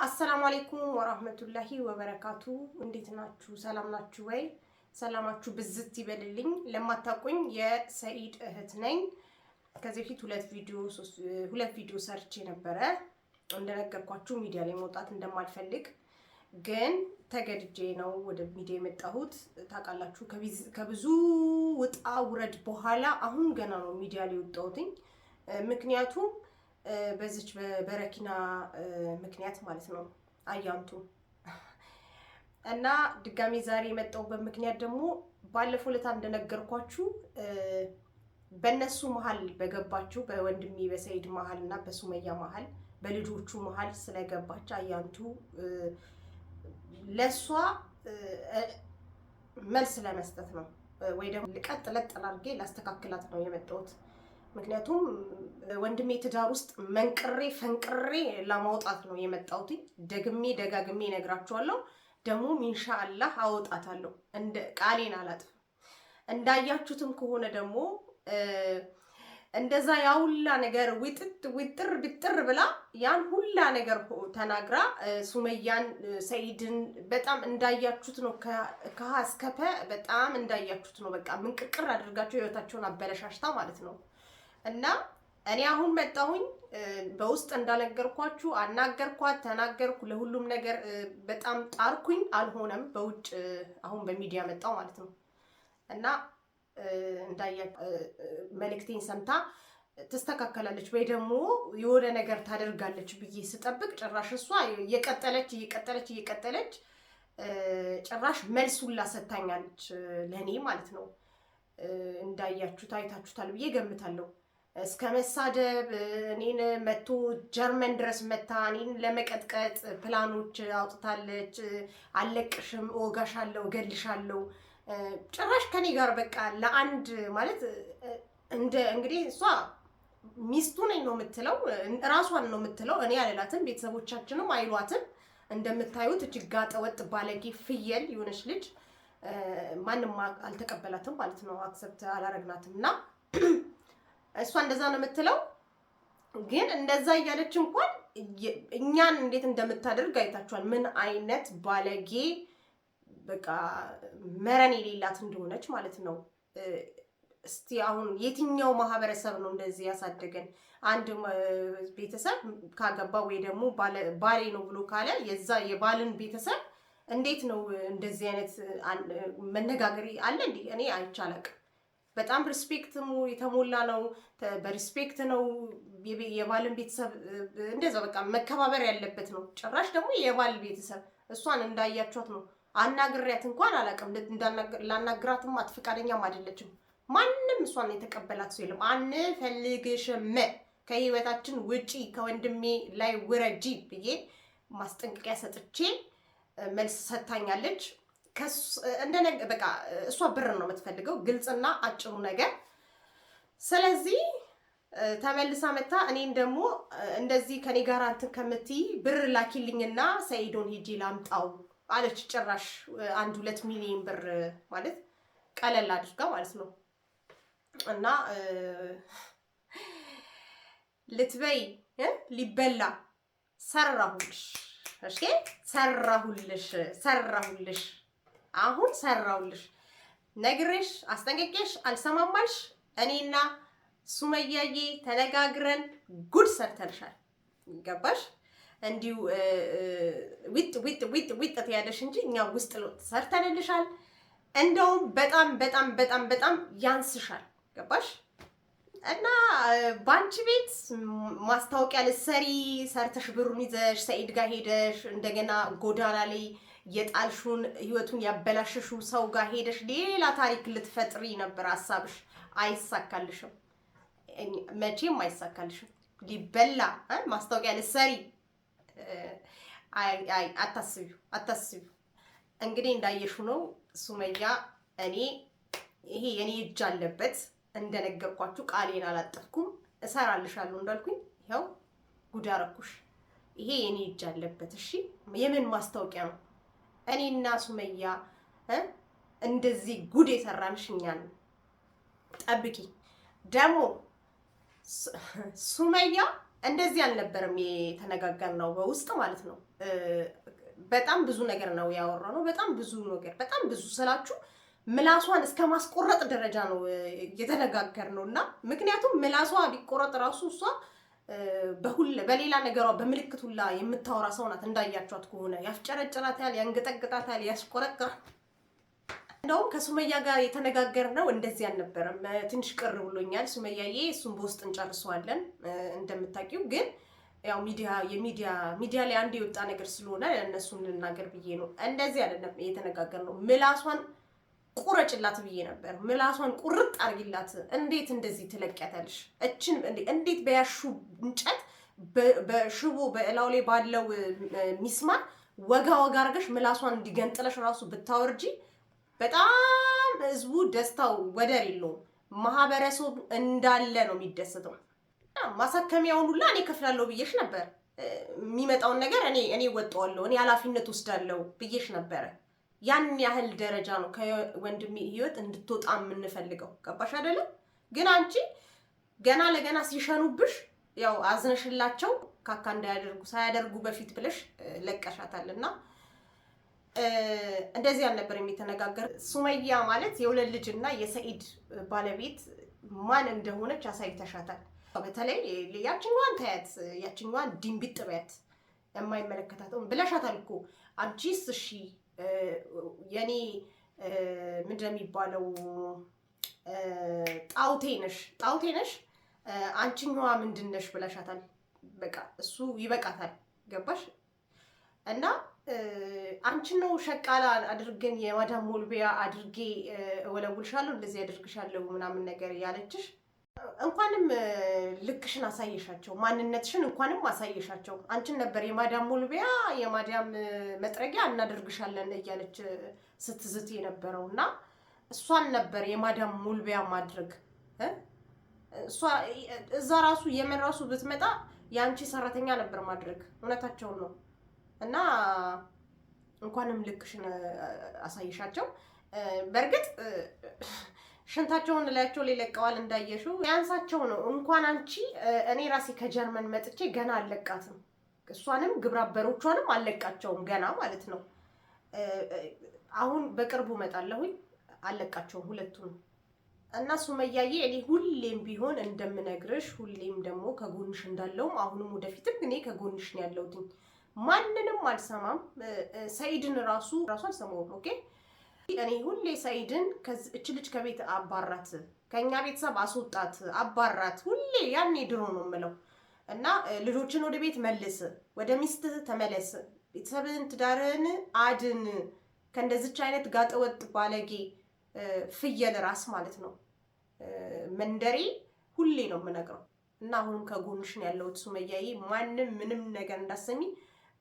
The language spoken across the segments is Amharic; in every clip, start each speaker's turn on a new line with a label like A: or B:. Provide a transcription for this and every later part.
A: አሰላሙ አለይኩም ወራህመቱላሂ ወበረካቱ። እንዴት ናችሁ? ሰላም ናችሁ ወይ? ሰላማችሁ ብዝት ይበልልኝ። ለማታውቁኝ የሰኢድ እህት ነኝ። ከዚህ በፊት ሁለት ቪዲዮ ሰርቼ ነበረ። እንደነገርኳችሁ ሚዲያ ላይ መውጣት እንደማልፈልግ ግን ተገድጄ ነው ወደ ሚዲያ የመጣሁት። ታውቃላችሁ ከብዙ ውጣ ውረድ በኋላ አሁን ገና ነው ሚዲያ ላይ ወጣሁትኝ። ምክንያቱም በዚች በበረኪና ምክንያት ማለት ነው አያንቱ እና ድጋሚ ዛሬ የመጣሁበት ምክንያት ደግሞ ባለፈው ዕለት እንደነገርኳችሁ በእነሱ መሀል በገባችሁ በወንድሜ በሰኢድ መሀል እና በሱመያ መሀል በልጆቹ መሀል ስለገባች አያንቱ ለሷ መልስ ለመስጠት ነው ወይ ደግሞ ለጥ አድርጌ ላስተካክላት ነው የመጣሁት። ምክንያቱም ወንድሜ ትዳር ውስጥ መንቅሬ ፈንቅሬ ለማውጣት ነው የመጣሁት። ደጋግሜ እነግራችኋለሁ። ደግሞ ኢንሻአላህ አወጣታለሁ። እንደ ቃሌን አላጥፍም። እንዳያችሁትም ከሆነ ደግሞ እንደዛ ያውላ ነገር ውጥር ብጥር ብላ ያን ሁላ ነገር ተናግራ ሱመያን ሰኢድን በጣም እንዳያችሁት ነው። ከሀ እስከ ፐ በጣም እንዳያችሁት ነው። በቃ ምንቅቅር አድርጋቸው ህይወታቸውን አበለሻሽታ ማለት ነው። እና እኔ አሁን መጣሁኝ በውስጥ እንዳነገርኳችሁ አናገርኳት፣ ተናገርኩ፣ ለሁሉም ነገር በጣም ጣርኩኝ። አልሆነም። በውጭ አሁን በሚዲያ መጣሁ ማለት ነው። እና መልእክቴን ሰምታ ትስተካከላለች ወይ ደግሞ የሆነ ነገር ታደርጋለች ብዬ ስጠብቅ ጭራሽ እሷ እየቀጠለች ጭራሽ መልሱላ ሰጥታኛለች ለእኔ ማለት ነው። እንዳያችሁት አይታችሁታል ብዬ ገምታለሁ። እስከ መሳደብ እኔን መቶ ጀርመን ድረስ መታ እኔን ለመቀጥቀጥ ፕላኖች አውጥታለች። አለቅሽም፣ እወጋሻለሁ፣ እገልሻለሁ። ጭራሽ ከኔ ጋር በቃ ለአንድ ማለት እንግዲህ እሷ ሚስቱ ነኝ ነው የምትለው፣ ራሷን ነው የምትለው። እኔ አልላትም፣ ቤተሰቦቻችንም አይሏትም። እንደምታዩት እጅግ ጋጠ ወጥ ባለጌ ፍየል የሆነች ልጅ ማንም አልተቀበላትም ማለት ነው። አክሰፕት አላረግናትም እና እሷ እንደዛ ነው የምትለው። ግን እንደዛ እያለች እንኳን እኛን እንዴት እንደምታደርግ አይታችኋል። ምን አይነት ባለጌ በቃ መረን የሌላት እንደሆነች ማለት ነው። እስቲ አሁን የትኛው ማህበረሰብ ነው እንደዚህ ያሳደገን? አንድ ቤተሰብ ካገባ ወይ ደግሞ ባሌ ነው ብሎ ካለ የዛ የባልን ቤተሰብ እንዴት ነው እንደዚህ አይነት መነጋገር አለ እንዴ? እኔ አይቻልም። በጣም ሪስፔክት የተሞላ ነው። በሪስፔክት ነው የባልን ቤተሰብ እንደዛ በቃ መከባበር ያለበት ነው። ጭራሽ ደግሞ የባል ቤተሰብ እሷን እንዳያችኋት ነው። አናግሪያት እንኳን አላውቅም። ላናግራትም ፈቃደኛም አይደለችም። ማንም እሷን የተቀበላት ሰው የለም። አንፈልግሽም፣ ከህይወታችን ውጪ፣ ከወንድሜ ላይ ውረጂ ብዬ ማስጠንቀቂያ ሰጥቼ መልስ ሰጥታኛለች። በቃ እሷ ብር ነው የምትፈልገው፣ ግልጽና አጭሩ ነገር። ስለዚህ ተመልሳ መታ እኔን ደግሞ እንደዚህ ከኔ ጋር እንትን ከምትይ ብር ላኪልኝና ሰኢዶን ሄጄ ላምጣው አለች። ጭራሽ 1-2 ሚሊዮን ብር ማለት ቀለል አድርጋ ማለት ነው። እና ልትበይ ሊበላ ሰራሁልሽ። እሺ ሰራሁልሽ። አሁን ሰራውልሽ። ነግሬሽ አስጠንቀቄሽ አልሰማማልሽ። እኔና ሱመያዬ ተነጋግረን ጉድ ሰርተንሻል። ገባሽ? እንዲሁ ዊጥ ያለሽ እንጂ እኛ ውስጥ ለውጥ ሰርተንልሻል። እንደውም በጣም ያንስሻል። ገባሽ? እና ባንቺ ቤት ማስታወቂያ ልትሰሪ ሰርተሽ ብሩን ይዘሽ ሰኢድ ጋር ሄደሽ እንደገና ጎዳና ላይ የጣልሹን ህይወቱን ያበላሽሹ ሰው ጋር ሄደሽ ሌላ ታሪክ ልትፈጥሪ ነበር ሀሳብሽ። አይሳካልሽም፣ መቼም አይሳካልሽም። ሊበላ ማስታወቂያ ልትሰሪ አታስቢው። እንግዲህ እንዳየሹ ነው ሱመያ። ይሄ የኔ እጅ አለበት። እንደነገርኳችሁ ቃሌን አላጠፍኩም። እሰራልሻለሁ እንዳልኩኝ ይኸው ጉድ አደረኩሽ። ይሄ የኔ እጅ አለበት። እሺ የምን ማስታወቂያ ነው? እኔና ሱመያ እንደዚህ ጉድ የሰራንሽ እኛን። ጠብቂ ደግሞ ሱመያ እንደዚህ አልነበረም የተነጋገርነው በውስጥ ማለት ነው። በጣም ብዙ ነገር ነው ያወራነው። በጣም ብዙ ስላችሁ ምላሷን እስከ ማስቆረጥ ደረጃ ነው የተነጋገርነው እና ምክንያቱም ምላሷ ሊቆረጥ ራሱ እሷ በሌላ ነገሯ በምልክት ሁላ የምታወራ ሰው ናት። እንዳያቸዋት ከሆነ ያፍጨረጨራታል፣ ያንገጠግጣታል፣ ያስቆረቅራል። እንደውም ከሱመያ ጋር የተነጋገርነው እንደዚህ አልነበረም። ትንሽ ቅር ብሎኛል ሱመያዬ። እሱን በውስጥ እንጨርሰዋለን። እንደምታውቂው ግን ያው ሚዲያ ላይ አንድ የወጣ ነገር ስለሆነ እነሱን ልናገር ብዬ ነው። እንደዚህ አይደለም የተነጋገርነው። ምላሷን ቁረጭላት ብዬ ነበር። ምላሷን ቁርጥ አርጊላት። እንዴት እንደዚህ ትለቂያታለሽ? እችን እንዴት በያሹ እንጨት በሽቦ በእላው ላይ ባለው ሚስማር ወጋ አርገሽ ምላሷን እንዲገንጥለሽ ራሱ ብታወርጂ በጣም ህዝቡ ደስታው ወደር የለውም። ማህበረሰቡ እንዳለ ነው የሚደሰተው። ማሳከሚያውን ሁላ እኔ ከፍላለሁ ብዬሽ ነበር። የሚመጣውን ነገር እኔ ወጣዋለሁ፣ እኔ ኃላፊነት ወስዳለሁ ብዬሽ ነበረ። ያን ያህል ደረጃ ነው ከወንድሜ ህይወት እንድትወጣ የምንፈልገው። ገባሽ አይደለም? ግን አንቺ ገና ለገና ሲሸኑብሽ ያው አዝነሽላቸው ካካ ሳያደርጉ በፊት ብለሽ ለቀሻታልና እንደዚህ አልነበረም የተነጋገር። ሱመያ ማለት የሁለት ልጅና የሰኢድ ባለቤት ማን እንደሆነች አሳይተሻታል። በተለይ ያችኛዋን ታያት፣ ያችኛዋን ድንቢጥ በያት፣ የማይመለከታትም ብለሻታል እኮ አንቺስ። እሺ የኔ ምንድን ነው የሚባለው ጣውቴ ነሽ አንቺኛዋ ምንድን ነሽ ብለሻታል። በቃ እሱ ይበቃታል። ገባሽ? እና አንቺን ነው ሸቃላ አድርገን የማዳም ሞልቢያ አድርጌ እወለውልሻለሁ እንደዚህ አድርግሻለሁ ምናምን ነገር ያለችሽ። እንኳንም ልክሽን አሳየሻቸው፣ ማንነትሽን እንኳንም አሳየሻቸው። አንቺን ነበር የማዳም ሞልቢያ የማዳም መጥረጊያ እናደርግሻለን እያለች ስትዝት የነበረው እና እሷን ነበር የማዳም ሞልቢያ ማድረግ። እሷ እዛ ራሱ የመን ራሱ ብትመጣ የአንቺ ሰራተኛ ነበር ማድረግ። እውነታቸውን ነው። እና እንኳንም ልክሽን አሳየሻቸው። በእርግጥ ሽንታቸውን ላያቸው ላይ ለቀዋል እንዳየሽው። ያንሳቸው ነው። እንኳን አንቺ እኔ ራሴ ከጀርመን መጥቼ ገና አለቃትም። እሷንም ግብረ አበሮቿንም አለቃቸውም ገና ማለት ነው። አሁን በቅርቡ እመጣለሁኝ አለቃቸውም ሁለቱንም። እና ሱመያዬ እኔ ሁሌም ቢሆን እንደምነግርሽ ሁሌም ደግሞ ከጎንሽ እንዳለውም አሁንም ወደፊትም እኔ ከጎንሽ ነው ያለሁት። ማንንም አልሰማም። ሰኢድን ራሱ አልሰማውም። ኦኬ እኔ ሁሌ ሰኢድን እች ልጅ ከቤት አባራት፣ ከኛ ቤተሰብ አስወጣት፣ አባራት። ሁሌ ያኔ ድሮ ነው የምለው። እና ልጆችን ወደ ቤት መልስ፣ ወደ ሚስትህ ተመለስ፣ ቤተሰብን ትዳርህን አድን ከእንደዚች አይነት ጋጠወጥ ባለጌ ፍየል ራስ ማለት ነው መንደሬ ሁሌ ነው የምነግረው። እና አሁንም ከጎንሽ ነው ያለሁት ሱመያዬ። ማንም ምንም ነገር እንዳሰሚ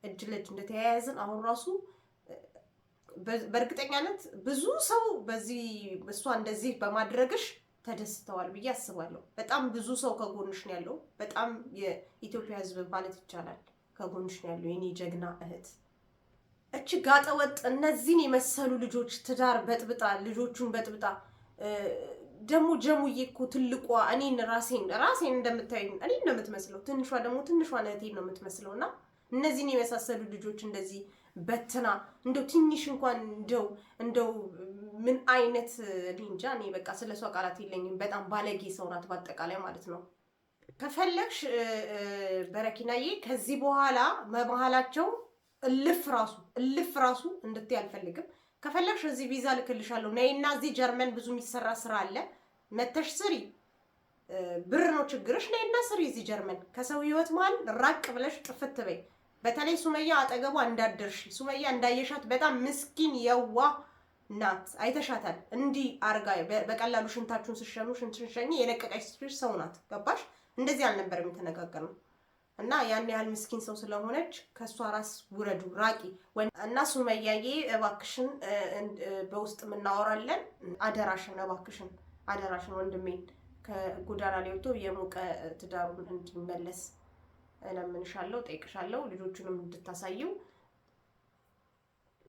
A: እጅ ለእጅ እንደተያያዝን አሁን ራሱ በእርግጠኛነት ብዙ ሰው በዚህ እሷ እንደዚህ በማድረግሽ ተደስተዋል ብዬ አስባለሁ። በጣም ብዙ ሰው ከጎንሽ ነው ያለው። በጣም የኢትዮጵያ ሕዝብ ማለት ይቻላል ከጎንሽ ነው ያለው የኔ ጀግና እህት። እቺ ጋጠወጥ እነዚህን የመሰሉ ልጆች ትዳር በጥብጣ ልጆቹን በጥብጣ ደግሞ ጀሙዬ እኮ ትልቋ እኔን ራሴን እንደምታዩኝ እኔን ነው የምትመስለው። ትንሿ ደግሞ ትንሿን እህቴን ነው የምትመስለው። እና እነዚህን የመሳሰሉ ልጆች እንደዚህ በትና እንደው ትንሽ እንኳን እንደው ምን አይነት እንጃ። እኔ በቃ ስለሷ ቃላት የለኝም። በጣም ባለጌ ሰው ናት በአጠቃላይ ማለት ነው። ከፈለግሽ በረኪናዬ ከዚህ በኋላ መባህላቸው እልፍ ራሱ እንድትይ አልፈልግም። ከፈለግሽ እዚህ ቪዛ ልክልሻለሁ፣ ነይና እዚህ ጀርመን ብዙ የሚሰራ ስራ አለ፣ መተሽ ስሪ። ብር ነው ችግርሽ፣ ነይና ስሪ እዚህ ጀርመን። ከሰው ህይወት መሀል ራቅ ብለሽ ጥፍት በይ። በተለይ ሱመያ አጠገቧ እንዳደርሽ። ሱመያ እንዳየሻት በጣም ምስኪን የዋህ ናት። አይተሻታል። እንዲህ አርጋ በቀላሉ ሽንታችሁን ስሸኑ ሽንትሽኝ የለቀቀች ሰው ናት። ገባሽ? እንደዚህ አልነበረም የተነጋገርነው። እና ያን ያህል ምስኪን ሰው ስለሆነች ከሷ ራስ ውረዱ፣ ራቂ። እና ሱመያዬ እባክሽን በውስጥ የምናወራለን። አደራሽን ወንድሜን ከጎዳና ላይ ወጥቶ የሞቀ ትዳሩን እንዲመለስ እለምንሻለሁ፣ ጠይቅሻለሁ። ልጆቹንም እንድታሳየው